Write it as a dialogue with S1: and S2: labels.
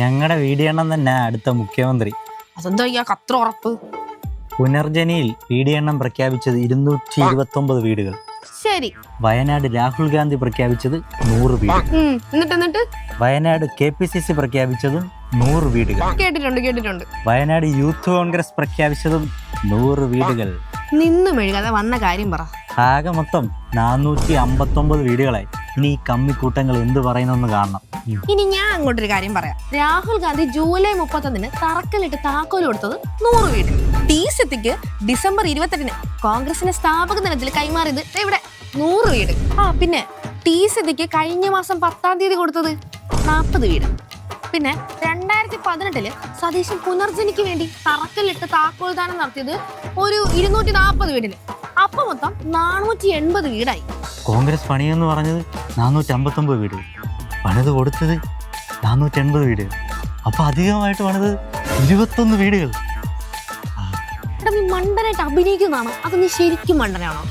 S1: ഞങ്ങളുടെ വീടിയെണ്ണം തന്നെ അടുത്ത മുഖ്യമന്ത്രി.
S2: അതെന്താ ഇയാൾക്ക് അത്ര ഉറപ്പ്?
S1: പുനർജനിയിൽ വീടിയെണ്ണം പ്രഖ്യാപിച്ചത് 229 വീടുകൾ.
S2: ശരി.
S1: വയനാട് രാഹുൽ ഗാന്ധി പ്രഖ്യാപിച്ചത് 100 വീട്.
S2: എന്നിട്ട്
S1: വയനാട് KPCC പ്രഖ്യാപിച്ചതും 100 വീടുകൾ.
S2: കേട്ടിട്ടുണ്ട്.
S1: വയനാട് യൂത്ത് കോൺഗ്രസ് പ്രഖ്യാപിച്ചതും 100 വീടുകൾ.
S2: നിന്ന് മെഴുകാതെ വന്ന കാര്യം പറ.
S1: ആകെ മൊത്തം 459 വീടുകളായി. ഇനി ഈ കമ്മിക്കൂട്ടങ്ങൾ എന്ത് പറയുന്നെന്ന് കാണണം.
S2: ഇനി ഞാൻ അങ്ങോട്ടൊരു കാര്യം പറയാം. രാഹുൽ ഗാന്ധി ജൂലൈ 31 തറക്കല്ലിട്ട് താക്കോൽ കൊടുത്തത് 100 വീട്. TCക്ക് ഡിസംബർ 28 കോൺഗ്രസിന്റെ സ്ഥാപക ദിനത്തിൽ കൈമാറിയത് ഇവിടെ 100 വീട്. പിന്നെ TCക്ക് കഴിഞ്ഞ മാസം 10-ാം തീയതി കൊടുത്തത് 40 വീട്. പിന്നെ 2018 സതീശൻ പുനർജനിക്ക് വേണ്ടി തറക്കല്ലിട്ട് താക്കോൽ ദാനം നടത്തിയത് ഒരു 240 വീടിന്. അപ്പൊ മൊത്തം 480 വീടായി.
S1: കോൺഗ്രസ് പണിയെന്ന് പറഞ്ഞത് 459 വീടുകൾ, പണിത് കൊടുത്തത് 480 വീടുകൾ. അപ്പൊ അധികമായിട്ട് പണിത് 21 വീടുകൾ.
S2: എടാ, നീ മണ്ടനായിട്ട് അഭിനയിക്കുന്നതാണോ? അത് നീ ശരിക്കും മണ്ടനാണോ?